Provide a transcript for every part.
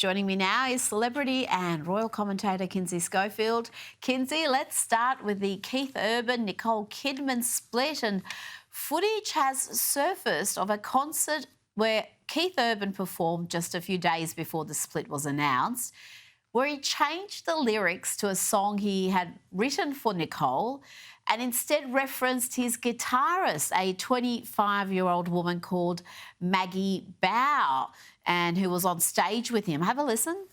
Joining me now is celebrity and royal commentator Kinsey Schofield. Kinsey, let's start with the Keith Urban Nicole Kidman split, and footage has surfaced of a concert where Keith Urban performed just a few days before the split was announced, where he changed the lyrics to a song he had written for Nicole and instead referenced his guitarist, a 25-year-old woman called Maggie Bow, and who was on stage with him. Have a listen.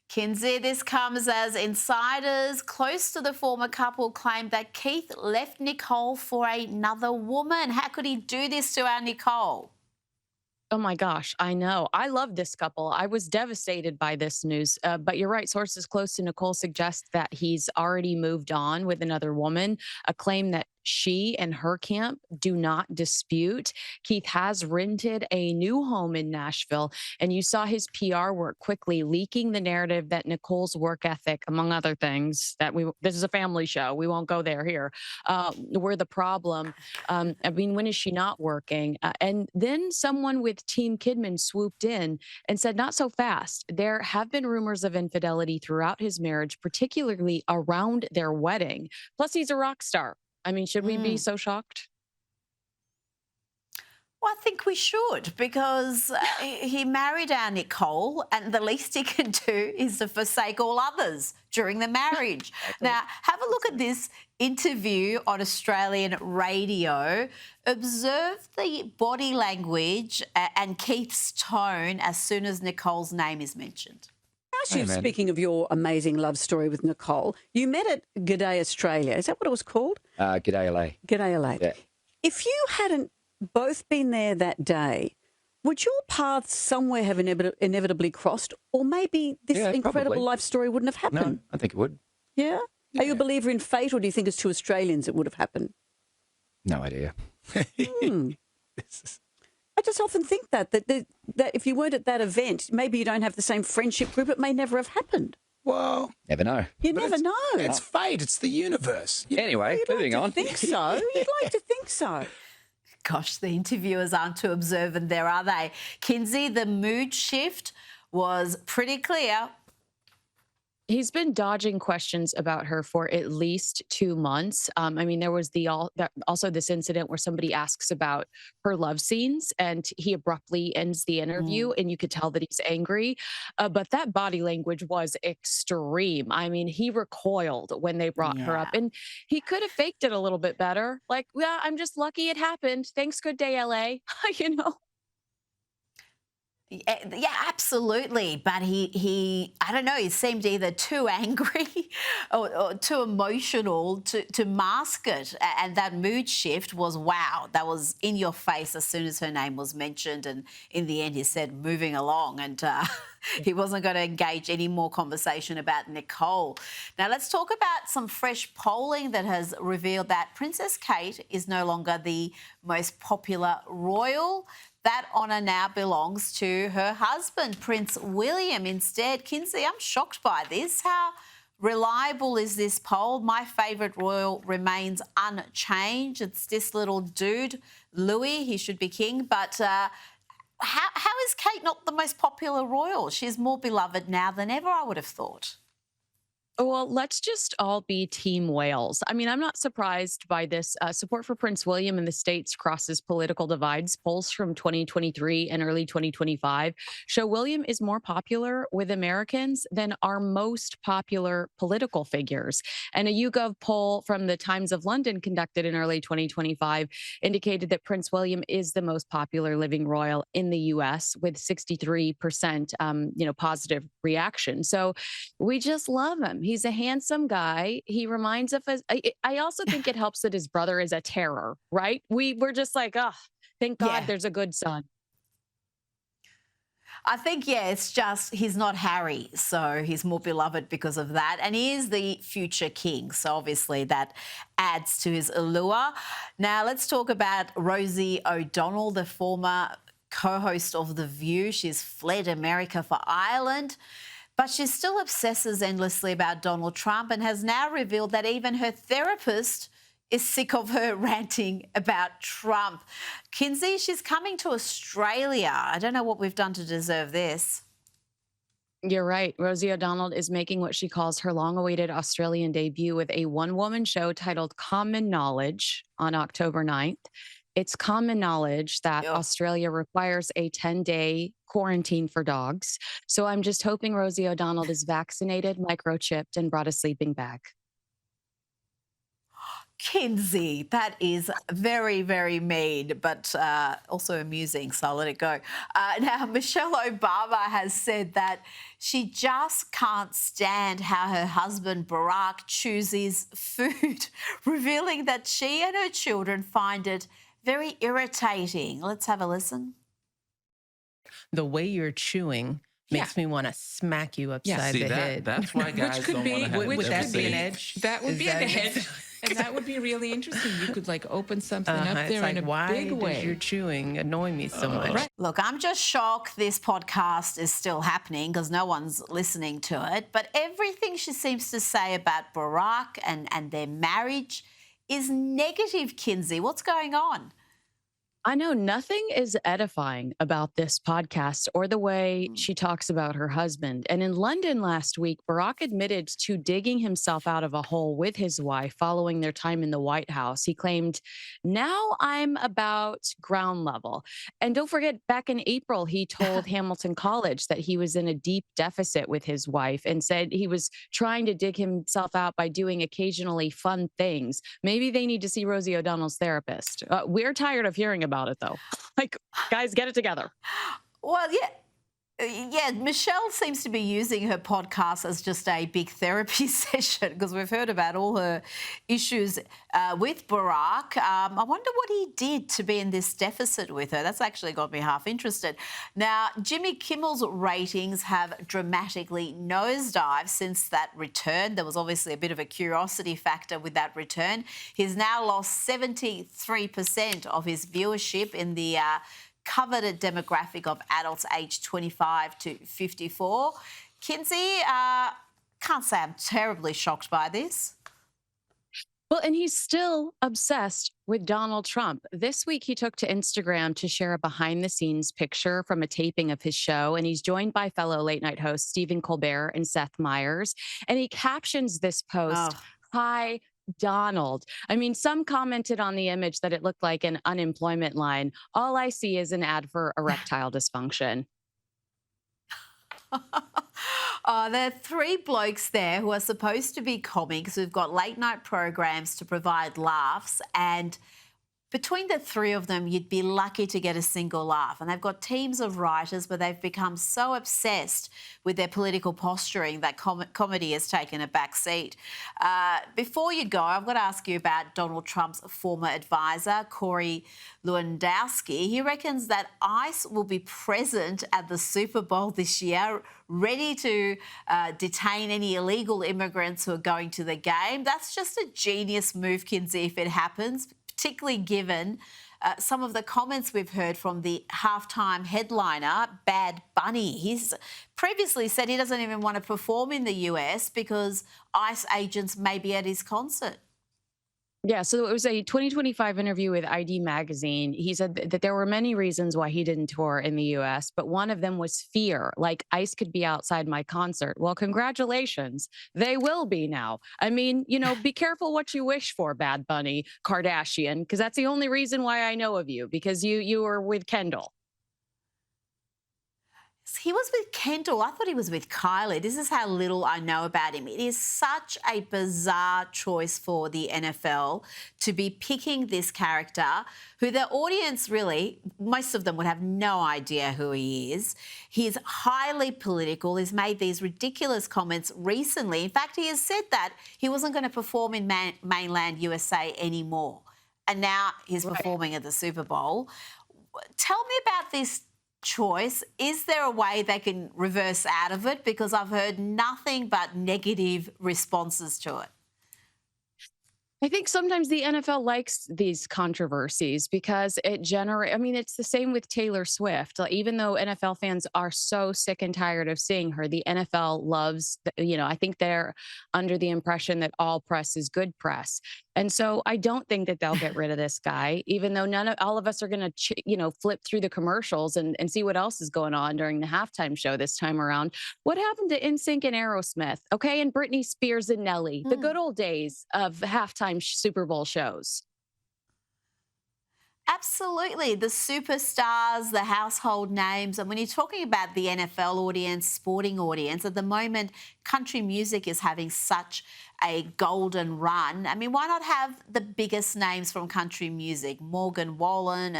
Kinsey, this comes as insiders close to the former couple claimed that Keith left Nicole for another woman. How could he do this to our Nicole? Oh my gosh, I know. I love this couple. I was devastated by this news. But you're right. Sources close to Nicole suggest that he's already moved on with another woman, a claim that she and her camp do not dispute. Keith has rented a new home in Nashville, and you saw his PR work quickly leaking the narrative that Nicole's work ethic, among other things, this is a family show. We won't go there here. Were the problem. I mean, when is she not working? And then someone with Team Kidman swooped in and said, not so fast. There have been rumors of infidelity throughout his marriage, particularly around their wedding. Plus, he's a rock star. I mean, should we be so shocked? Well, I think we should, because he married our Nicole, and the least he can do is to forsake all others during the marriage. Exactly. Now, have a look at this interview on Australian radio. Observe the body language and Keith's tone as soon as Nicole's name is mentioned. Ask you, speaking of your amazing love story with Nicole, you met at G'day Australia. Is that what it was called? G'day LA. G'day LA. Yeah. If you hadn't both been there that day, would your paths somewhere have inevitably crossed? Or maybe this incredible probably. life story wouldn't have happened? No, I think it would. Yeah? Are you a believer in fate, or do you think as two Australians it would have happened? No idea. I just often think that if you weren't at that event, maybe you don't have the same friendship group, it may never have happened. Well, Never know. You never know. it's fate. It's the universe. Anyway, moving on. I think so. You'd like to think so. Gosh, the interviewers aren't too observant there, are they? Kinsey, the mood shift was pretty clear. He's been dodging questions about her for at least 2 months. I mean, there was also this incident where somebody asks about her love scenes, and he abruptly ends the interview, and you could tell that he's angry. But that body language was extreme. I mean, he recoiled when they brought her up, and he could have faked it a little bit better. Like, yeah, I'm just lucky it happened. Thanks, good day, LA. you know. Yeah, absolutely. But he I don't know, he seemed either too angry or too emotional to mask it. And that mood shift was, wow, that was in your face as soon as her name was mentioned. And in the end, he said, moving along. And he wasn't going to engage any more conversation about Nicole. Now, let's talk about some fresh polling that has revealed that Princess Kate is no longer the most popular royal. That honour now belongs to her husband, Prince William, instead. Kinsey, I'm shocked by this. How reliable is this poll? My favourite royal remains unchanged. It's this little dude, Louis. He should be king. But how is Kate not the most popular royal? She's more beloved now than ever, I would have thought. Well, let's just all be Team Wales. I mean, I'm not surprised by this. Support for Prince William in the States crosses political divides. Polls from 2023 and early 2025 show William is more popular with Americans than our most popular political figures. And a YouGov poll from the Times of London conducted in early 2025 indicated that Prince William is the most popular living royal in the U.S. with 63%, positive reaction. So we just love him. He's a handsome guy. He reminds us. I also think it helps that his brother is a terror, right? We're just like, oh, thank God there's a good son. I think, it's just he's not Harry, so he's more beloved because of that. And he is the future king, so obviously that adds to his allure. Now, let's talk about Rosie O'Donnell, the former co-host of The View. She's fled America for Ireland. But she still obsesses endlessly about Donald Trump and has now revealed that even her therapist is sick of her ranting about Trump. Kinsey, she's coming to Australia. I don't know what we've done to deserve this. You're right. Rosie O'Donnell is making what she calls her long awaited Australian debut with a one woman show titled Common Knowledge on October 9th. It's common knowledge that Australia requires a 10-day quarantine for dogs. So I'm just hoping Rosie O'Donnell is vaccinated, microchipped, and brought a sleeping bag. Kinsey, that is very, very mean, but also amusing, so I'll let it go. Now, Michelle Obama has said that she just can't stand how her husband Barack chooses food, revealing that she and her children find it very irritating. Let's have a listen. The way you're chewing makes me want to smack you upside the head. That's why guys don't want to have Would that be an edge? That would be an edge. And that would be really interesting. You could like open something up there in a big way. Why does your chewing annoy me so much? Right. Look, I'm just shocked this podcast is still happening because no one's listening to it. But everything she seems to say about Barack and their marriage is negative, Kinsey. What's going on? I know nothing is edifying about this podcast or the way she talks about her husband. And in London last week, Barack admitted to digging himself out of a hole with his wife following their time in the White House. He claimed, "Now I'm about ground level." And don't forget, back in April, he told Hamilton College that he was in a deep deficit with his wife and said he was trying to dig himself out by doing occasionally fun things. Maybe they need to see Rosie O'Donnell's therapist. We're tired of hearing about it, though. Like, guys, get it together. Well, yeah, Michelle seems to be using her podcast as just a big therapy session because we've heard about all her issues with Barack. I wonder what he did to be in this deficit with her. That's actually got me half interested. Now, Jimmy Kimmel's ratings have dramatically nosedived since that return. There was obviously a bit of a curiosity factor with that return. He's now lost 73% of his viewership in the coveted demographic of adults aged 25 to 54. Kinsey, can't say I'm terribly shocked by this. Well, and he's still obsessed with Donald Trump. This week, he took to Instagram to share a behind-the-scenes picture from a taping of his show, and he's joined by fellow late-night hosts Stephen Colbert and Seth Meyers. And he captions this post, "Hi, Donald." I mean, some commented on the image that it looked like an unemployment line. All I see is an ad for erectile dysfunction. There are three blokes there who are supposed to be comics who've got late night programs to provide laughs, and between the three of them, you'd be lucky to get a single laugh. And they've got teams of writers, but they've become so obsessed with their political posturing that comedy has taken a back seat. Before you go, I've got to ask you about Donald Trump's former advisor, Corey Lewandowski. He reckons that ICE will be present at the Super Bowl this year, ready to detain any illegal immigrants who are going to the game. That's just a genius move, Kinsey, if it happens, particularly given some of the comments we've heard from the halftime headliner, Bad Bunny. He's previously said he doesn't even want to perform in the US because ICE agents may be at his concert. Yeah, so it was a 2025 interview with ID Magazine. He said that there were many reasons why he didn't tour in the US, but one of them was fear, like ICE could be outside my concert. Well, congratulations. They will be now. I mean, you know, be careful what you wish for, Bad Bunny, Kardashian, because that's the only reason why I know of you, because you were with Kendall. He was with Kendall. I thought he was with Kylie. This is how little I know about him. It is such a bizarre choice for the NFL to be picking this character who the audience really, most of them would have no idea who he is. He's highly political. He's made these ridiculous comments recently. In fact, he has said that he wasn't going to perform in mainland USA anymore. And now he's performing at the Super Bowl. Tell me about this choice. Is there a way they can reverse out of it? Because I've heard nothing but negative responses to it. I think sometimes the NFL likes these controversies because it generates. I mean, it's the same with Taylor Swift. Like, even though NFL fans are so sick and tired of seeing her, the NFL loves, I think they're under the impression that all press is good press. And so I don't think that they'll get rid of this guy, even though all of us are going to, flip through the commercials and see what else is going on during the halftime show this time around. What happened to NSYNC and Aerosmith? Okay. And Britney Spears and Nelly, the good old days of halftime Super Bowl shows. Absolutely. The superstars, the household names. And when you're talking about the NFL audience, sporting audience, at the moment, country music is having such a golden run. I mean, why not have the biggest names from country music, Morgan Wallen?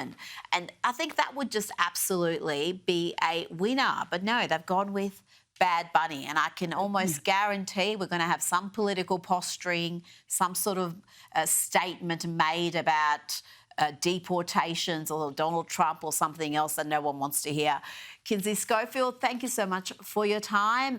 And I think that would just absolutely be a winner. But no, they've gone with Bad Bunny, and I can almost guarantee we're going to have some political posturing, some sort of statement made about deportations or Donald Trump or something else that no one wants to hear. Kinsey Schofield, thank you so much for your time.